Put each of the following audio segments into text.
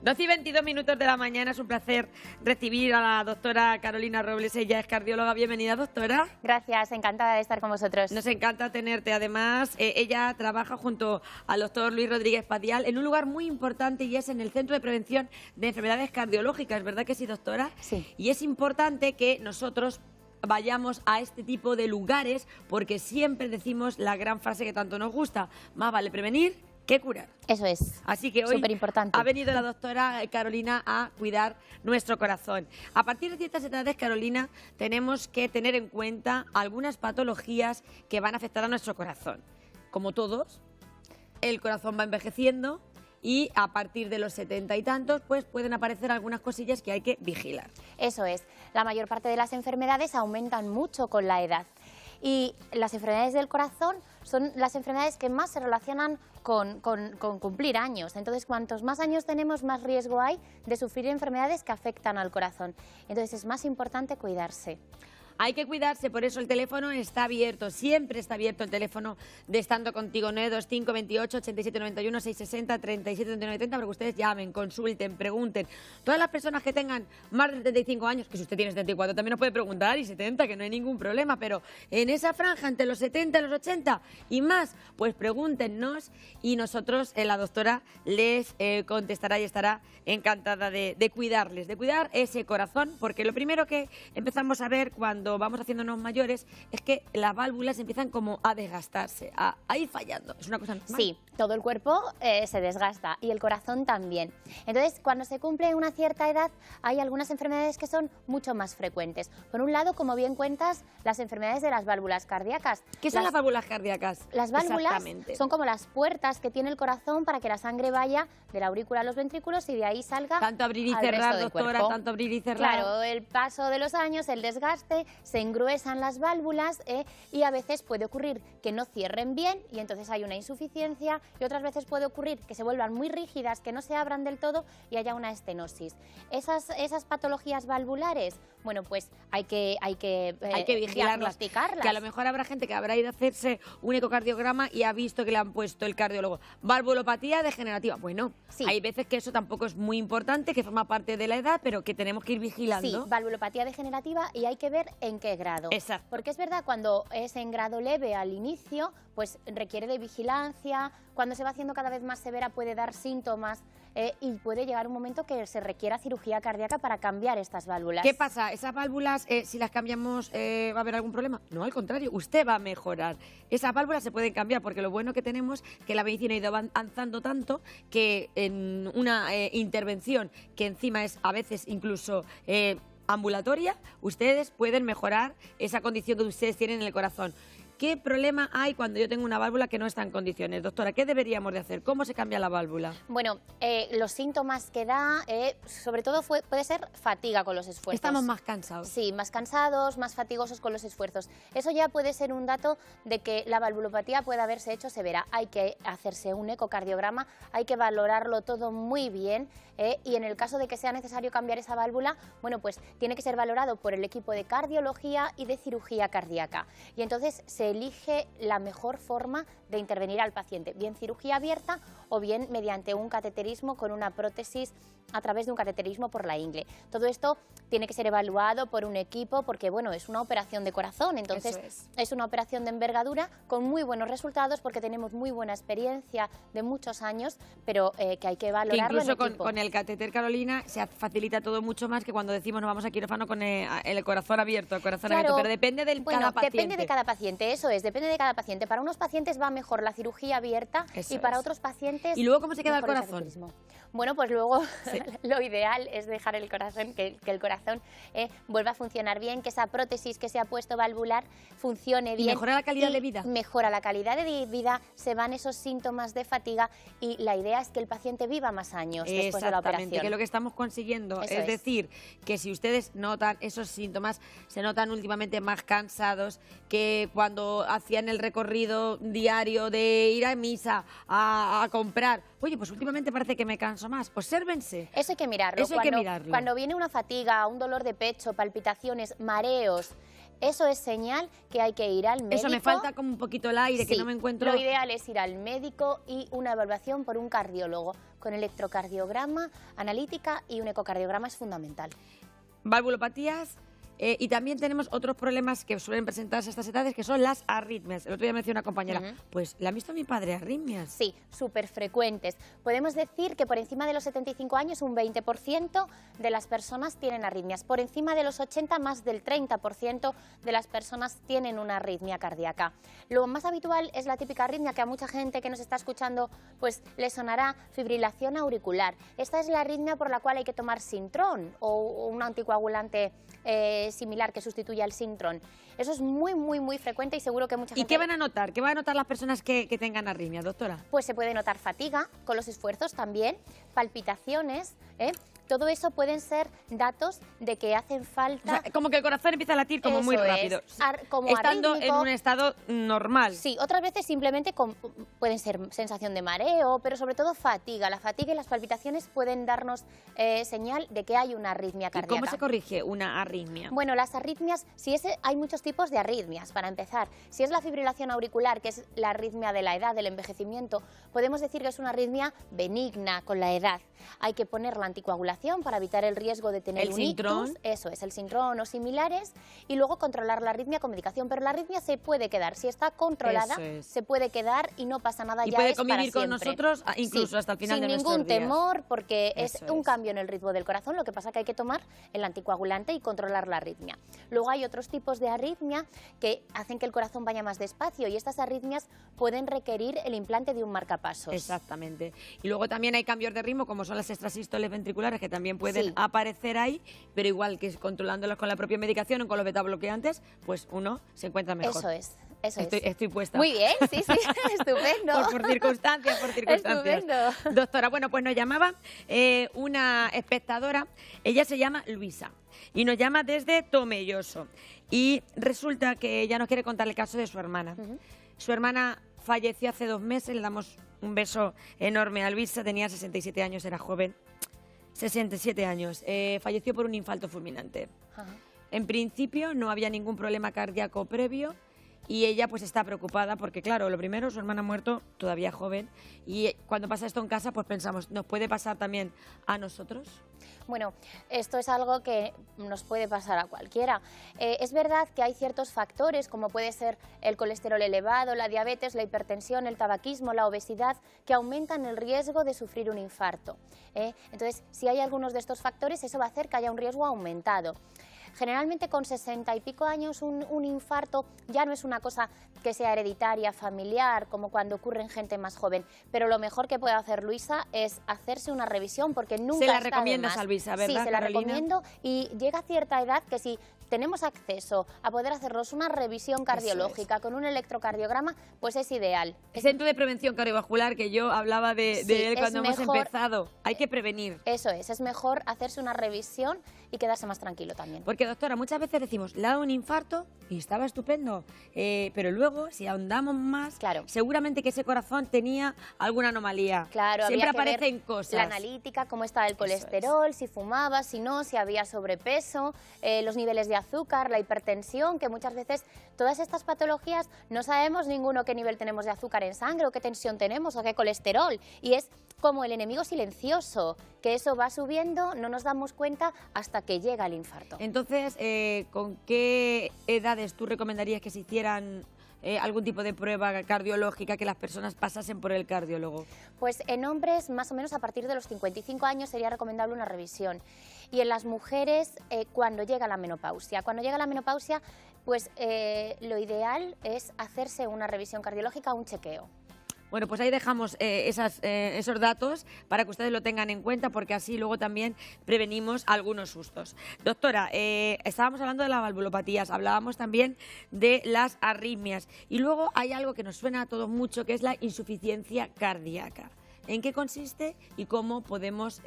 12:22 de la mañana, es un placer recibir a la doctora Carolina Robles. Ella es cardióloga. Bienvenida, doctora. Gracias, encantada de estar con vosotros. Nos encanta tenerte. Además, ella trabaja junto al doctor Luis Rodríguez Padial en un lugar muy importante y es en el Centro de Prevención de Enfermedades Cardiológicas, ¿verdad que sí, doctora? Sí. Y es importante que nosotros vayamos a este tipo de lugares porque siempre decimos la gran frase que tanto nos gusta: más vale prevenir que curar. Eso es. Así que hoy Superimportante. ha venido la doctora Carolina a cuidar nuestro corazón. A partir de ciertas edades, Carolina, tenemos que tener en cuenta algunas patologías que van a afectar a nuestro corazón. Como todos, el corazón va envejeciendo y a partir de los 70 y tantos, pues pueden aparecer algunas cosillas que hay que vigilar. Eso es. La mayor parte de las enfermedades aumentan mucho con la edad. Y las enfermedades del corazón son las enfermedades que más se relacionan con cumplir años. Entonces, cuantos más años tenemos, más riesgo hay de sufrir enfermedades que afectan al corazón. Entonces, es más importante cuidarse. Hay que cuidarse, por eso el teléfono está abierto, siempre está abierto el teléfono de Estando Contigo, 925 28 87 91 660 37 39 30, para que ustedes llamen, consulten, pregunten. Todas las personas que tengan más de 75 años, que si usted tiene 74 también nos puede preguntar, y 70, que no hay ningún problema, pero en esa franja entre los 70 y los 80 y más, pues pregúntenos y nosotros, la doctora, les contestará y estará encantada de cuidarles, de cuidar ese corazón, porque lo primero que empezamos a ver cuando vamos haciéndonos mayores es que las válvulas empiezan como a desgastarse, a ir fallando. Es una cosa normal. Sí, todo el cuerpo se desgasta y el corazón también. Entonces, cuando se cumple una cierta edad, hay algunas enfermedades que son mucho más frecuentes. Por un lado, como bien cuentas, las enfermedades de las válvulas cardíacas. ¿Qué son las válvulas cardíacas? Las válvulas son como las puertas que tiene el corazón para que la sangre vaya de la aurícula a los ventrículos y de ahí salga tanto abrir y al cerrar, resto del doctora, cuerpo. tanto abrir y cerrar. Claro, el paso de los años, el desgaste, se engruesan las válvulas y a veces puede ocurrir que no cierren bien y entonces hay una insuficiencia, y otras veces puede ocurrir que se vuelvan muy rígidas, que no se abran del todo y haya una estenosis. Esas patologías valvulares, bueno, pues hay que vigilarlas, diagnosticarlas. Que a lo mejor habrá gente que habrá ido a hacerse un ecocardiograma y ha visto que le han puesto el cardiólogo valvulopatía degenerativa. Bueno, sí, hay veces que eso tampoco es muy importante, que forma parte de la edad, pero que tenemos que ir vigilando. Sí, valvulopatía degenerativa, y hay que ver en qué grado. Exacto. Porque es verdad, cuando es en grado leve al inicio, pues requiere de vigilancia. Cuando se va haciendo cada vez más severa puede dar síntomas y puede llegar un momento que se requiera cirugía cardíaca para cambiar estas válvulas. ¿Qué pasa? ¿Esas válvulas, si las cambiamos, va a haber algún problema? No, al contrario, usted va a mejorar. Esas válvulas se pueden cambiar porque lo bueno que tenemos es que la medicina ha ido avanzando tanto que en una intervención que encima es a veces incluso ambulatoria, ustedes pueden mejorar esa condición que ustedes tienen en el corazón. ¿Qué problema hay cuando yo tengo una válvula que no está en condiciones? Doctora, ¿qué deberíamos de hacer? ¿Cómo se cambia la válvula? Bueno, los síntomas que da, sobre todo puede ser fatiga con los esfuerzos. Estamos más cansados. Sí, más cansados, más fatigosos con los esfuerzos. Eso ya puede ser un dato de que la valvulopatía puede haberse hecho severa. Hay que hacerse un ecocardiograma, hay que valorarlo todo muy bien y en el caso de que sea necesario cambiar esa válvula, bueno, pues tiene que ser valorado por el equipo de cardiología y de cirugía cardíaca. Y entonces se elige la mejor forma de intervenir al paciente, bien cirugía abierta o bien mediante un cateterismo con una prótesis a través de un cateterismo por la ingle. Todo esto tiene que ser evaluado por un equipo porque, bueno, es una operación de corazón, entonces es una operación de envergadura con muy buenos resultados porque tenemos muy buena experiencia de muchos años, pero que hay que valorarlo incluso en equipo. Con el catéter, Carolina, se facilita todo mucho más que cuando decimos nos vamos a quirófano con el corazón abierto, abierto, pero depende de cada paciente. Depende de cada paciente, eso es, depende de cada paciente. Para unos pacientes va mejor la cirugía abierta y para otros pacientes... ¿Y luego cómo se queda el corazón? Bueno, pues luego lo ideal es dejar el corazón, que el corazón vuelva a funcionar bien, que esa prótesis que se ha puesto valvular funcione bien. ¿Y mejora la calidad de vida? Mejora la calidad de vida, se van esos síntomas de fatiga y la idea es que el paciente viva más años después de la operación. Que lo que estamos consiguiendo es decir, que si ustedes notan esos síntomas, se notan últimamente más cansados, que cuando hacían el recorrido diario de ir a misa, a comprar, oye, pues últimamente parece que me canso más. Obsérvense. Eso hay que mirarlo. Cuando viene una fatiga, un dolor de pecho, palpitaciones, mareos, eso es señal que hay que ir al médico. Eso me falta como un poquito el aire, que no me encuentro. Lo ideal es ir al médico y una evaluación por un cardiólogo. con electrocardiograma, analítica y un ecocardiograma es fundamental. Valvulopatías. Y también tenemos otros problemas que suelen presentarse a estas edades, que son las arritmias. El otro día me decía una compañera, pues ¿le ha visto a mi padre arritmias? Sí, súper frecuentes. Podemos decir que por encima de los 75 años un 20% de las personas tienen arritmias. Por encima de los 80, más del 30% de las personas tienen una arritmia cardíaca. Lo más habitual es la típica arritmia que a mucha gente que nos está escuchando pues le sonará, fibrilación auricular. Esta es la arritmia por la cual hay que tomar Sintrón o un anticoagulante similar que sustituya al Sintron. Eso es muy frecuente y seguro que mucha gente... ¿Y qué van a notar? ¿Qué van a notar las personas que tengan arritmia, doctora? Pues se puede notar fatiga con los esfuerzos también, palpitaciones, todo eso pueden ser datos de que hacen falta... O sea, como que el corazón empieza a latir como muy rápido. Como estando arrítmico, en un estado normal. Sí, otras veces simplemente pueden ser sensación de mareo, pero sobre todo fatiga. La fatiga y las palpitaciones pueden darnos señal de que hay una arritmia cardíaca. ¿Y cómo se corrige una arritmia? Bueno, las arritmias, hay muchos tipos de arritmias, para empezar. Si es la fibrilación auricular, que es la arritmia de la edad, del envejecimiento, podemos decir que es una arritmia benigna con la edad. Hay que poner la anticoagulación para evitar el riesgo de tener un ictus. Eso es, el Sintrón o similares, y luego controlar la arritmia con medicación. Pero la arritmia se puede quedar, si está controlada, se puede quedar y no pasa nada, y ya puede es para convivir con siempre. nosotros incluso hasta el final de nuestros días. Sin ningún temor, porque es un cambio en el ritmo del corazón, lo que pasa que hay que tomar el anticoagulante y controlar la arritmia. Luego hay otros tipos de arritmia que hacen que el corazón vaya más despacio y estas arritmias pueden requerir el implante de un marcapasos. Exactamente. Y luego también hay cambios de ritmo, como son las extrasístoles ventriculares, que también pueden aparecer ahí, pero igual que controlándolos con la propia medicación o con los betabloqueantes, pues uno se encuentra mejor. Eso es. Estoy puesta. Muy bien, sí, estupendo. por circunstancias. Estupendo. Doctora, bueno, pues nos llamaba una espectadora, ella se llama Luisa, y nos llama desde Tomelloso. Y resulta que ella nos quiere contar el caso de su hermana. Su hermana falleció hace 2 meses, le damos un beso enorme a Luisa, tenía 67 años, era joven. 67 años, falleció por un infarto fulminante. En principio no había ningún problema cardíaco previo y ella pues está preocupada porque, claro, lo primero, su hermana ha muerto todavía joven y cuando pasa esto en casa pues pensamos, ¿nos puede pasar también a nosotros? Bueno, esto es algo que nos puede pasar a cualquiera. Es verdad que hay ciertos factores, como puede ser el colesterol elevado, la diabetes, la hipertensión, el tabaquismo, la obesidad, que aumentan el riesgo de sufrir un infarto. Entonces, si hay algunos de estos factores, eso va a hacer que haya un riesgo aumentado. Generalmente con 60 y pico años un infarto ya no es una cosa que sea hereditaria, familiar, como cuando ocurre en gente más joven. Pero lo mejor que puede hacer Luisa es hacerse una revisión, porque nunca está de más. Se la recomiendas a Luisa, ¿verdad, Sí, se la Carolina? recomiendo, y llega a cierta edad que si tenemos acceso a poder hacernos una revisión cardiológica con un electrocardiograma, pues es ideal. El Centro de Prevención Cardiovascular, que yo hablaba de él cuando hemos empezado. Hay que prevenir. Eso es mejor hacerse una revisión y quedarse más tranquilo también. Porque, doctora, muchas veces decimos, le ha dado un infarto y estaba estupendo, pero luego, si ahondamos más, seguramente que ese corazón tenía alguna anomalía. Claro, siempre había que aparecen ver cosas. La analítica, cómo estaba el colesterol, si fumaba, si no, si había sobrepeso, los niveles de azúcar, la hipertensión, que muchas veces todas estas patologías no sabemos ninguno qué nivel tenemos de azúcar en sangre o qué tensión tenemos o qué colesterol, y es como el enemigo silencioso, que eso va subiendo, no nos damos cuenta hasta que llega el infarto. Entonces, ¿con qué edades tú recomendarías que se hicieran algún tipo de prueba cardiológica, que las personas pasasen por el cardiólogo? Pues en hombres, más o menos a partir de los 55 años sería recomendable una revisión. Y en las mujeres, cuando llega la menopausia. Cuando llega la menopausia, pues lo ideal es hacerse una revisión cardiológica, un chequeo. Bueno, pues ahí dejamos esos datos para que ustedes lo tengan en cuenta, porque así luego también prevenimos algunos sustos. Doctora, estábamos hablando de las valvulopatías, hablábamos también de las arritmias y luego hay algo que nos suena a todos mucho, que es la insuficiencia cardíaca. ¿En qué consiste y cómo podemos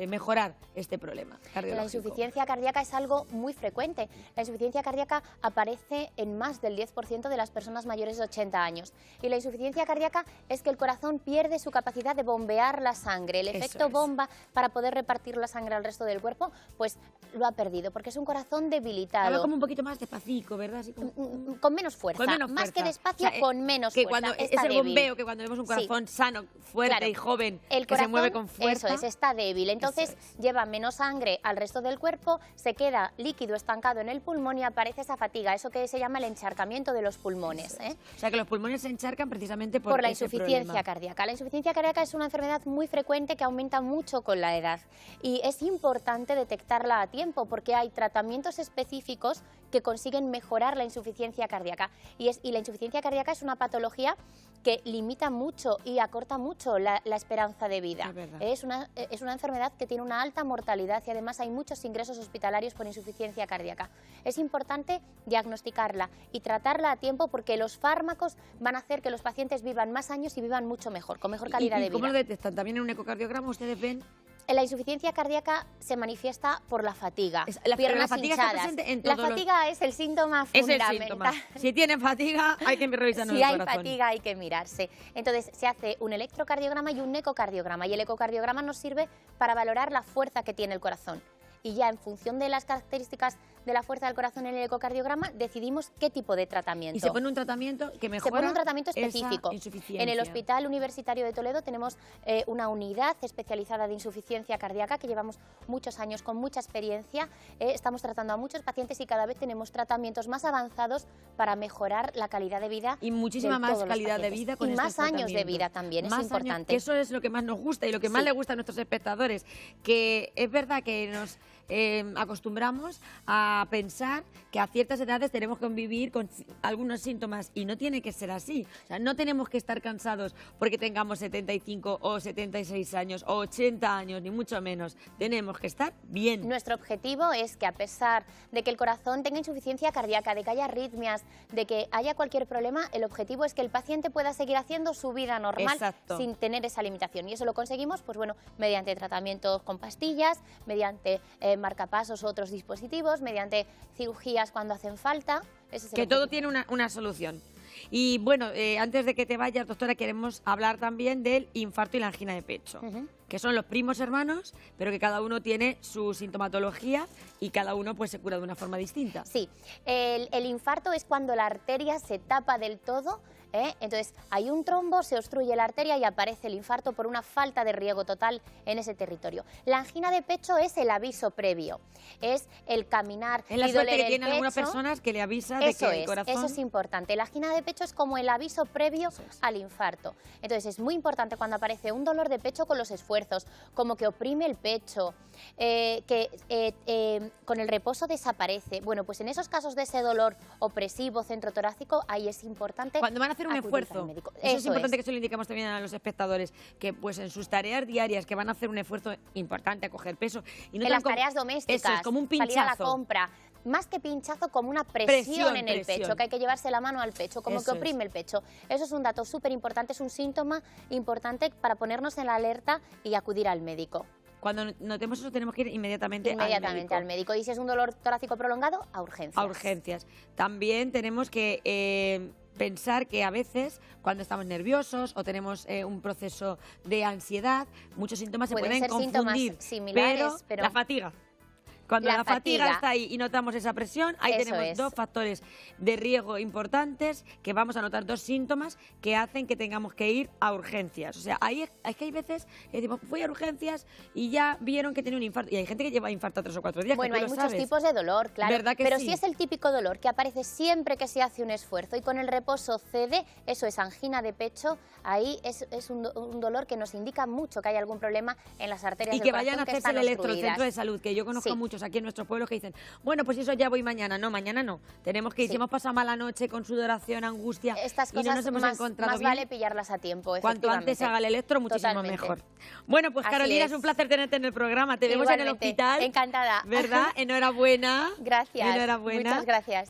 mejorar este problema cardiológico? La insuficiencia cardíaca es algo muy frecuente. La insuficiencia cardíaca aparece en más del 10% de las personas mayores de 80 años. Y la insuficiencia cardíaca es que el corazón pierde su capacidad de bombear la sangre. El efecto bomba para poder repartir la sangre al resto del cuerpo, pues lo ha perdido, porque es un corazón debilitado. Habla como un poquito más despacito, ¿verdad? Así como... Con menos fuerza. Más que despacio, con menos fuerza. Cuando es el bombeo, que cuando vemos un corazón sano, fuerte, fuerte Claro, y joven, el que se corazón, mueve con fuerza. Eso es, está débil. Entonces lleva menos sangre al resto del cuerpo, se queda líquido estancado en el pulmón y aparece esa fatiga, eso que se llama el encharcamiento de los pulmones. O sea, que los pulmones se encharcan precisamente Por la ese insuficiencia problema. cardíaca. La insuficiencia cardíaca es una enfermedad muy frecuente que aumenta mucho con la edad y es importante detectarla a tiempo porque hay tratamientos específicos que consiguen mejorar la insuficiencia cardíaca y la insuficiencia cardíaca es una patología que limita mucho y acorta mucho la esperanza de vida. Es una enfermedad que tiene una alta mortalidad y además hay muchos ingresos hospitalarios por insuficiencia cardíaca. Es importante diagnosticarla y tratarla a tiempo porque los fármacos van a hacer que los pacientes vivan más años y vivan mucho mejor, con mejor calidad de vida. ¿Y cómo lo detectan? ¿También en un ecocardiograma ustedes ven? La insuficiencia cardíaca se manifiesta por la fatiga, La piernas fatiga hinchadas. está presente en La todos fatiga es el síntoma fundamental. Es el síntoma. Si tienen fatiga, hay que revisarnos Si el hay corazón. fatiga, hay que mirarse. Entonces, se hace un electrocardiograma y un ecocardiograma. Y el ecocardiograma nos sirve para valorar la fuerza que tiene el corazón. Y ya en función de las características de la fuerza del corazón en el ecocardiograma, decidimos qué tipo de tratamiento. Y se pone un tratamiento que mejora. Se pone un tratamiento esa específico. insuficiencia. En el Hospital Universitario de Toledo tenemos una unidad especializada de insuficiencia cardíaca que llevamos muchos años con mucha experiencia. Estamos tratando a muchos pacientes y cada vez tenemos tratamientos más avanzados para mejorar la calidad de vida. Y muchísima más calidad de vida con y estos más años de tratamientos. vida también, Más es importante. Años, que eso es lo que más nos gusta y lo que más le gusta a nuestros espectadores, que es verdad que nos acostumbramos a pensar que a ciertas edades tenemos que convivir con algunos síntomas y no tiene que ser así. O sea, no tenemos que estar cansados porque tengamos 75 o 76 años o 80 años, ni mucho menos. Tenemos que estar bien. Nuestro objetivo es que a pesar de que el corazón tenga insuficiencia cardíaca, de que haya arritmias, de que haya cualquier problema, el objetivo es que el paciente pueda seguir haciendo su vida normal sin tener esa limitación. Y eso lo conseguimos, pues bueno, mediante tratamientos con pastillas, mediante marcapasos u otros dispositivos, mediante cirugías cuando hacen falta. Ese es el que objetivo. todo tiene una solución. Y bueno, antes de que te vayas, doctora, queremos hablar también del infarto y la angina de pecho, que son los primos hermanos, pero que cada uno tiene su sintomatología y cada uno pues se cura de una forma distinta. Sí, el infarto es cuando la arteria se tapa del todo. Entonces hay un trombo, se obstruye la arteria y aparece el infarto por una falta de riego total en ese territorio. La angina de pecho es el aviso previo, es el caminar Es la y suerte doler que tienen el algunas pecho. personas que le avisa de que el corazón... Eso es importante. La angina de pecho es como el aviso previo al infarto. Entonces es muy importante cuando aparece un dolor de pecho con los esfuerzos, como que oprime el pecho, con el reposo desaparece. Bueno, pues en esos casos de ese dolor opresivo centrotorácico, ahí es importante cuando van a hacer un esfuerzo, eso es importante que se lo indiquemos también a los espectadores, que pues en sus tareas diarias que van a hacer un esfuerzo importante a coger peso y no en las tareas domésticas, eso es como un pinchazo, salir a la compra, más que pinchazo, como una presión en el pecho, que hay que llevarse la mano al pecho, como que oprime el pecho. Eso es un dato súper importante, es un síntoma importante para ponernos en la alerta y acudir al médico. Cuando notemos eso tenemos que ir inmediatamente al médico. Y si es un dolor torácico prolongado, a urgencias. A urgencias. También tenemos que pensar que a veces cuando estamos nerviosos o tenemos un proceso de ansiedad, muchos síntomas se pueden confundir, similares, pero la fatiga. Cuando la fatiga está ahí y notamos esa presión, ahí tenemos dos factores de riesgo importantes, que vamos a notar dos síntomas que hacen que tengamos que ir a urgencias. O sea, ahí es que hay veces que decimos, fui a urgencias y ya vieron que tenía un infarto. Y hay gente que lleva infarto 3 o 4 días. Bueno, que tú hay lo muchos sabes. tipos de dolor, claro. ¿Verdad que pero sí? si es el típico dolor que aparece siempre que se hace un esfuerzo y con el reposo cede, eso es angina de pecho, ahí es un dolor que nos indica mucho que hay algún problema en las arterias del corazón. Y que vayan a hacerse el electro, el centro de salud, que yo conozco muchos aquí en nuestros pueblos que dicen, bueno, pues eso ya voy mañana. No, mañana no. Tenemos que ir. Si hemos pasado mala noche con sudoración, angustia estas cosas y no nos hemos encontrado más bien, vale pillarlas a tiempo. Cuanto antes se haga el electro, muchísimo mejor. Bueno, pues Carolina, es un placer tenerte en el programa. Te vemos en el hospital. Encantada. ¿Verdad? Enhorabuena. Gracias. Enhorabuena. Muchas gracias.